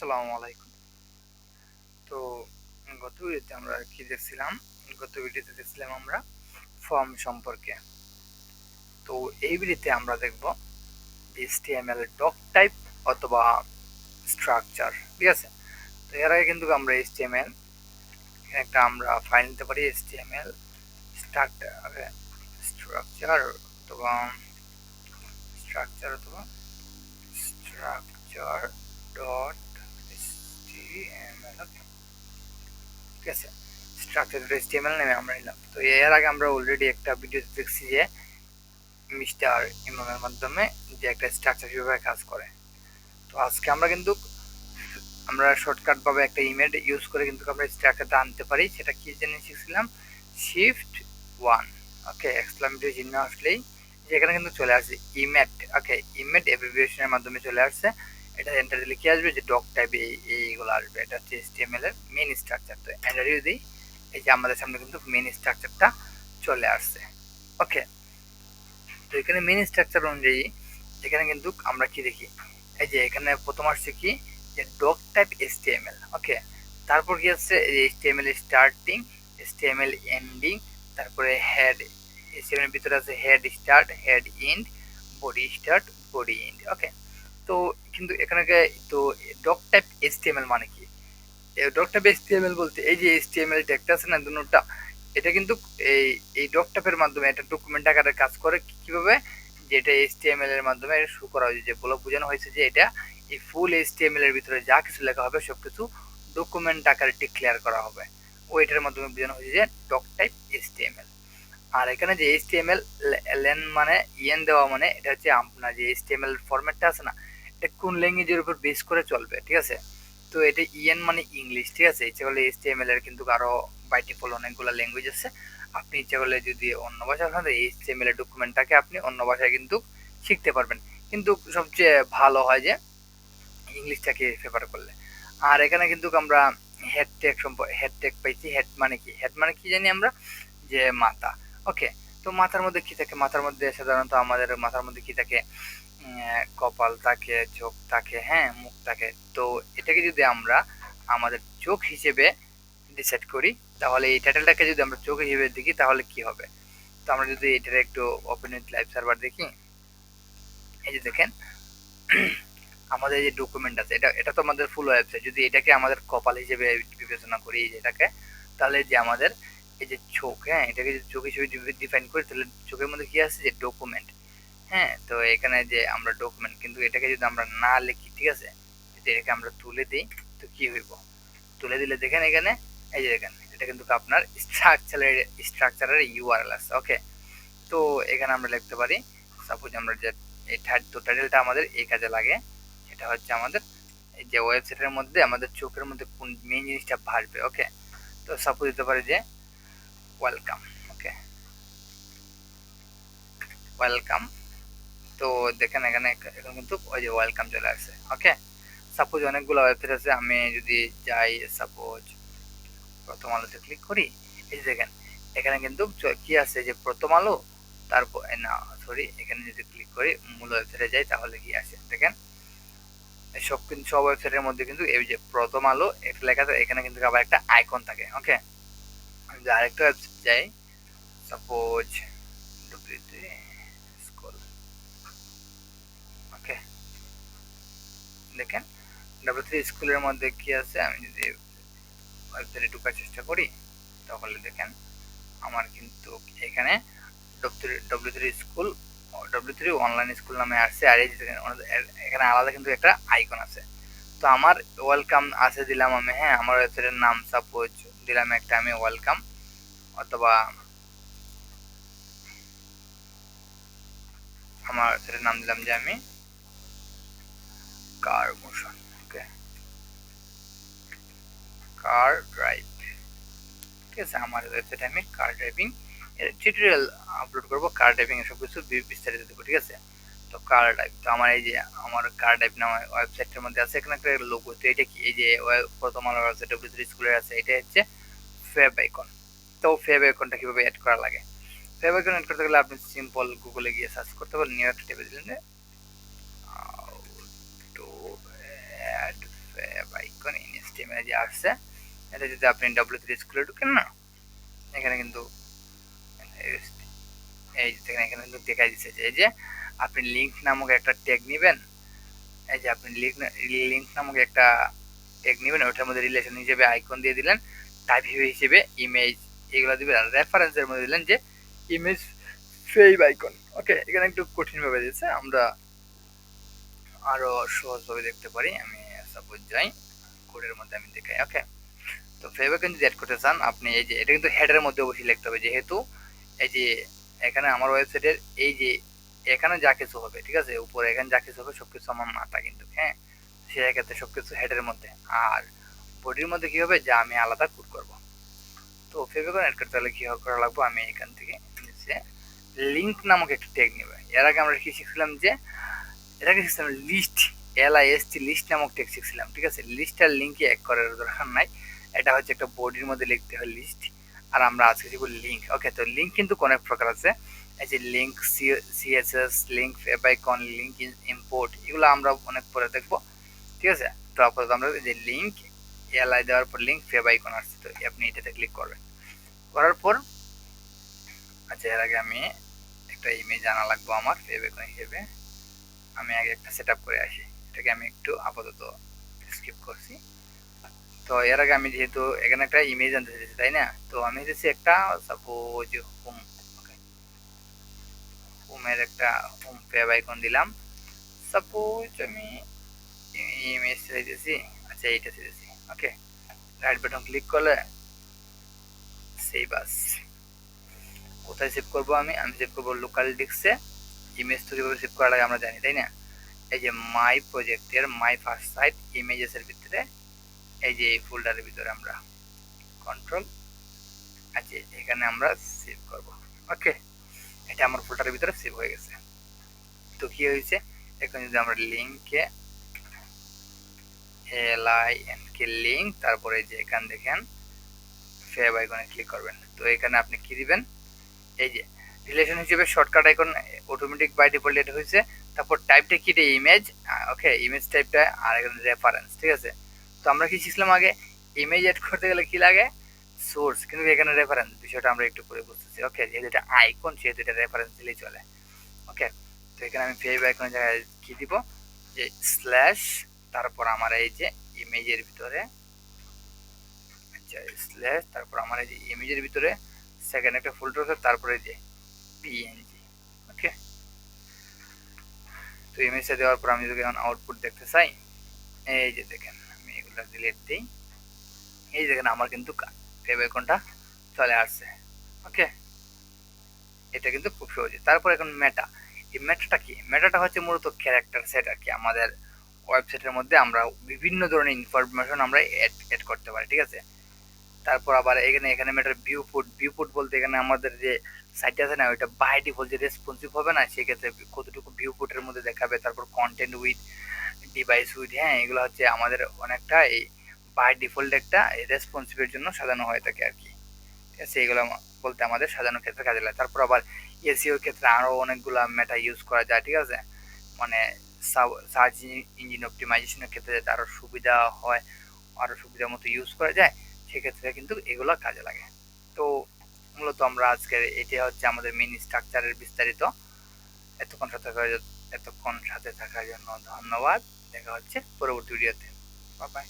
আসসালামু আলাইকুম। তো গত ভিডিওতে আমরা কি দেখছিলাম? গত ভিডিওতে দেখছিলাম আমরা ফর্ম সম্পর্কে। তো এই ভিডিওতে আমরা দেখব HTML এর ডক টাইপ অথবা স্ট্রাকচার। ঠিক আছে? তো এর আগে কিন্তু আমরা HTML একটা আমরা ফাইল নিতে পারি HTML স্ট্রাকচার অথবা স্ট্রাকচার ডট HTML। ঠিক আছে, স্ট্রাকচার HTML নামে আমরা নিলাম। তো এর আগে আমরা অলরেডি একটা ভিডিও দেখছি যে মিস্টার ইমামের মাধ্যমে যে একটা স্ট্রাকচার কিভাবে কাজ করে। তো আজকে আমরা শর্টকাট ভাবে একটা ইমেজ ইউজ করে কিন্তু আমরা স্ট্রাকচারটা আনতে পারি। সেটা কি জেনে শিখছিলাম? শিফট 1, ওকে, এক্সক্লামেটরি চিহ্ন আসলেই যেখানে কিন্তু চলে আসছে ইমেট। ওকে, ইমেট অ্যাব্রিভিয়েশনের মাধ্যমে চলে আসছে। এটা এন্টার দিলে কি আসবে? যে ডক টাইপ এইগুলো আসবে। এটা হচ্ছে HTML এর মেইন স্ট্রাকচার। তো এন্টার দিয়ে দিই, এই যে আমাদের সামনে কিন্তু মেইন স্ট্রাকচারটা চলে আসছে। ওকে, তো এখানে মেইন স্ট্রাকচার অনুযায়ী এখানে কিন্তু আমরা কি দেখি? এই যে এখানে প্রথম আসছে কি? যে ডক টাইপ HTML। ওকে, তারপর কি আছে? HTML স্টার্টিং, HTML এন্ডিং, তারপরে হেড। HTML এর ভিতরে আছে head start, head end, body start, body end. Okay, তো কিন্তু এখানে তো ডক টাইপ HTML মানে কি? ডক টাইপ HTML বলতে এই যে HTML ট্যাগটা আছে না দুটোটা, এটা কিন্তু এই এই ডক টাইপের মাধ্যমে একটা ডকুমেন্ট আকারে কাজ করে। কিভাবে? যে এটা HTML এর মাধ্যমে শো করা হয়েছে, যে বলে বোঝানো হয়েছে যে এটা এই ফুল HTML এর ভিতরে যা কিছু লেখা হবে সবকিছু ডকুমেন্ট আকারে ডিক্লেয়ার করা হবে। ওইটার মাধ্যমে বোঝানো হয়েছে যে ডক টাইপ HTML। আর এখানে যে HTML লেন মানে ইএন দেওয়া, মানে এটা হচ্ছে আপনার যে HTML ফরম্যাটটা আছে না, এটা কোন ল্যাঙ্গুয়েজের উপর বেস করে চলবে। ঠিক আছে, তো এটা ইএন মানে ইংলিশ। ঠিক আছে, ইচ্ছা করলে HTML এর কিন্তু আরো বাই ডিফল্ট অনেকগুলো ল্যাঙ্গুয়েজ আছে। আপনি ইচ্ছা করলে যদি অন্য ভাষা আপনার HTML এর ডকুমেন্টটাকে আপনি অন্য ভাষায় কিন্তু শিখতে পারবেন, কিন্তু সবচেয়ে ভালো হয় যে ইংলিশটাকে প্রেফার করলে। আর এখানে কিন্তু আমরা হেড ট্যাগ পাইছি। হেড মানে কি? হেড মানে কি জানি আমরা? যে মাথা। ওকে, তো মাথার মধ্যে কি থাকে? মাথার মধ্যে সাধারণত আমাদের মাথার মধ্যে কি থাকে? কপাল থাকে, চোখ থাকে, হ্যাঁ, মুখ থাকে। তো এটাকে যদি আমরা আমাদের চোখ হিসেবে ডিসাইড করি, তাহলে এই টাইটেলটাকে যদি আমরা চোখ হিসেবে দেখি তাহলে কি হবে? তো আমরা যদি এটার একটু ওপেন উইথ লাইভ সার্ভার দেখি, এই যে দেখেন আমাদের যে ডকুমেন্ট আছে, এটা এটা তো আমাদের ফুল ওয়েবসাইট। যদি এটাকে আমাদের কপাল হিসেবে বিবেচনা করি এটাকে, তাহলে যে আমাদের এই যে চোখ, হ্যাঁ, এটাকে যদি চোখ হিসেবে ডিফাইন করি, তাহলে চোখের মধ্যে কি আছে? যে ডকুমেন্ট। হ্যাঁ, তো এখানে যে আমরা ডকুমেন্ট, কিন্তু এটাকে যদি আমরা না লিখি, ঠিক আছে, যদি এটাকে আমরা তুলে দিই, তো কি হইব? তুলে দিলে দেখেন এখানে, এই যে দেখেন, এটা কিন্তু আপনার স্ট্রাকচারের ইউআরএল আছে। ওকে, তো এখানে আমরা লিখতে পারি, সাপোজ আমরা যে এই টাইটেলটা আমাদের এই কাজে লাগে, সেটা হচ্ছে আমাদের এই যে ওয়েবসাইটের মধ্যে আমাদের চোখের মধ্যে কোন মেইন জিনিসটা ভাসবে। ওকে, তো সাপোজ দিতে পারি যে ওয়েলকাম। ওকে, ওয়েলকাম। তো দেখেন এখানে এখন কিন্তু ওই যে ওয়েলকাম চলে আসছে। ওকে, সাপোজ অনেকগুলো ওয়েবসাইট আছে, আমি যদি যাই সাপোজ প্রথম আলোতে ক্লিক করি, এই যে দেখেন এখানে কিন্তু কি আছে? যে প্রথম আলো, তারপর না সরি, এখানে যদি ক্লিক করি মূল ওয়েবসাইটে যাই, তাহলে কি আসে দেখেন? সব ওয়েবসাইটের মধ্যে কিন্তু এই যে প্রথম আলো এটা লেখা থাকে, এখানে কিন্তু আবার একটা আইকন থাকে। ওকে, আমি যদি আরেকটা ওয়েবসাইট যাই, সাপোজ স্কুল। ওকে, দেখেন W3 স্কুলের মধ্যে কি আছে? আমি যদি ওয়েবসাইটে ঢোকার চেষ্টা করি, তাহলে দেখেন আমার কিন্তু এখানে W3 school, W3 online school নামে আসছে। আর এই যে এখানে আলাদা কিন্তু একটা আইকন আছে। তো আমার ওয়েলকাম আছে দিলাম আমি, হ্যাঁ, আমার ওয়েবসাইটের নাম সাপোজ দিলাম একটা আমি ওয়েলকাম, অথবা আমার ওয়েবসাইটের নাম দিলাম যে আমি কার মোশন। ওকে, কার ড্রাইভ। ঠিক আছে, আমার ওয়েবসাইটে আমি কার ড্রাইভিং এর টিউটোরিয়াল আপলোড করব, কার ড্রাইভিং এর সবকিছু বিস্তারিত দেবো। ঠিক আছে, তো কার ড্রাইভ, তো আমার এই যে আমার কার ড্রাইভ নামে ওয়েবসাইটের মধ্যে আছে এখানে একটা লোগো। তো এটা কি? এই যে প্রথম আমার ওয়েবসাইট W3 স্কুলের আছে, এটা হচ্ছে ফেব আইকন। তো ফেব আইকনটা কিভাবে অ্যাড করা লাগে? ফেব আইকন অ্যাড করতে গেলে আপনি সিম্পল গুগলে গিয়ে সার্চ করতে পারেন, নিউ একটা টেপে দিলেন যে টু অ্যাড ফেব যে আসছে। এটা যদি আপনি W3 স্কুলে ঢুকেন না, এখানে কিন্তু এই দেখেন এখানে কিন্তু দেখাই দিচ্ছে যে এই যে আপনি লিঙ্ক নামক একটা ট্যাগ নেবেন। এই যে আপনি লিঙ্ক নামক একটা ট্যাগ নেবেন, ওটার মধ্যে রিলেশন হিসেবে আইকন দিয়ে দিলেন, টাইপ হিসেবে ইমেজ এগুলো দিবেন, আর রেফারেন্সের মধ্যে দিলেন যে ইমেজ ফেভ আইকন। ওকে, এখানে একটু কঠিন ভাবে দিয়েছে, আমরা আরো সহজভাবে দেখতে পারি। আমি সাপোজ যাই কোডের মধ্যে আমি দেখাই। ওকে, তো ফেভ আইকন যদি অ্যাড করতে চান আপনি এই যে এটা কিন্তু হেডের মধ্যে অবশ্যই লিখতে হবে, যেহেতু এই যে এখানে আমার ওয়েবসাইটের এই যে এখানে যা কিছু হবে, ঠিক আছে, উপরে এখানে যা কিছু হবে সবকিছু আমার মাথা কিন্তু, হ্যাঁ, সেই ক্ষেত্রে সবকিছু হেডের মধ্যে, আর বডির মধ্যে কি হবে যা আমি আলাদা কোড করব। তো ফেভিকন অ্যাড করতে হলে কি করা লাগবে, আমি এখান থেকে নিচে লিঙ্ক নামক একটা ট্যাগ নেবে। এর আগে আমরা কি শিখছিলাম যে এটাকে শিখছিলাম লিস্ট, LIST লিস্ট নামক ট্যাগ শিখছিলাম, ঠিক আছে। লিস্ট আর লিঙ্কে এক করার দরকার নাই, এটা হচ্ছে একটা বডির মধ্যে লিখতে হয় লিস্ট, আর আমরা আজকে শিখব লিঙ্ক। ওকে, তো লিঙ্ক কিন্তু অনেক প্রকার আছে, এই যে link CSS link favicon link import, এগুলো আমরা অনেক পরে দেখবো, ঠিক আছে। তো আপাতত আমরা যে লিঙ্ক LI দেওয়ার পর লিঙ্ক ফেভাইকন আসছে, তো আপনি এটাতে ক্লিক করবেন। করার পর আচ্ছা, এর আগে আমি একটা ইমেজ আনা লাগবো আমার ফেভাইকন হিসেবে, আমি আগে একটা সেট করে আসি, এটাকে আমি একটু আপাতত স্কিপ করছি। তো এর আগে আমি যেহেতু এখানে একটা ইমেজ আনতে চাইছি, তাই না, তো আমি দিচ্ছি একটা সাপোজ হোম, হোমের একটা হোম ফেভ আইকন দিলাম, সাপোজ আমি ইমেজ চাইতেছি, আচ্ছা এইটা চাইতেছি। ওকে, রাইট বাটন ক্লিক করলে সেভ আস, কোথায় সেভ করবো আমি সেভ করবো লোকাল ডিস্কে। ইমেজ তো কিভাবে সেভ করা লাগে আমরা জানি, তাই না। এই যে মাই প্রজেক্টের মাই ফার্স্ট সাইট ইমেজেসের ভিতরে এই যে এই ফোল্ডারের ভিতরে আমরা কন্ট্রোল, আচ্ছা এখানে আমরা সেভ করব। ওকে, এটা আমার ফোল্ডারের ভিতরে সেভ হয়ে গেছে। তো কি হয়েছে, এখন যদি আমরা লিঙ্কে LINK লিঙ্ক, তারপরে যে এখানে দেখেন ফেভ আইকনে ক্লিক করবেন, তো এখানে আপনি কি দিবেন, এই যে রিলেশন হিসেবে shortcut icon automatic by default এটা হয়েছে। তারপর টাইপটা কি, এটা ইমেজ। ওকে, ইমেজ টাইপটা, আর এখানে রেফারেন্স, ঠিক আছে। তো আমরা কি শিখলাম আগে, ইমেজ এড করতে গেলে কি লাগে সোর্স, কিন্তু এখানে রেফারেন্স, বিষয়টা আমরা একটু পরে বুঝতেছি। ওকে, যেহেতু এটা আইকন সেহেতু এটা রেফারেন্স দিলেই চলে। ওকে, তো এখানে আমি ফেভ আইকনের জায়গায় কি দিব, যে স্ল্যাশ, তারপর আমার এই যে ইমেজের ভিতরে, আচ্ছা স্ল্যাশ, তারপর আমার এই যে ইমেজের ভিতরে সেকেন্ড একটা ফোল্ডার আছে, তারপরে যে PNG। ওকে, তো ইমেজটা দেওয়ার পর আমি যদি এখন আউটপুট দেখতে চাই, এই যে দেখেন আমি এগুলো ডিলিট দিই, এই দেখেন আমার কিন্তু ফেভ আইকনটা চলে আসছে। ওকে, এটা কিন্তু খুব সহজে। তারপর এখন মেটা, এই মেটাটা কি, মেটাটা হচ্ছে মূলত ক্যারেক্টার সেট আর কি, আমাদের ওয়েবসাইটের মধ্যে আমরা বিভিন্ন ধরনের ইনফরমেশন আমরা এড করতে পারি, ঠিক আছে। তারপর আবার এখানে মেটার ভিউপুট বলতে এখানে আমাদের যে সাইট আছে না, ওইটা বাই ডিফল্ট যে রেসপন্সিভ হবে না, সেক্ষেত্রে কতটুকু ভিউপুটের মধ্যে দেখাবে, তারপর কন্টেন্ট উইথ ডিভাইস উইথ, হ্যাঁ, এগুলো হচ্ছে আমাদের অনেকটা এই বাই ডিফল্ট একটা রেসপন্সিভের জন্য সাজানো হয়ে থাকে আর কি, ঠিক আছে। এগুলো বলতে আমাদের সাজানোর ক্ষেত্রে কাজে লাগে। তারপর আবার এসইওর ক্ষেত্রে আরও অনেকগুলো মেটা ইউজ করা যায়, ঠিক আছে, মানে সার্চ ইঞ্জিন অপটিমাইজেশনের ক্ষেত্রে যাতে আরও সুবিধা হয়, আরও সুবিধা মতো ইউজ করা যায়, সেক্ষেত্রে কিন্তু এগুলো কাজে লাগে। তো মূলত আমরা আজকের এটা হচ্ছে আমাদের মেইন স্ট্রাকচারের বিস্তারিত। এতক্ষণ সাথে থাকার জন্য ধন্যবাদ, দেখা হচ্ছে পরবর্তী ভিডিওতে, বাই বাই।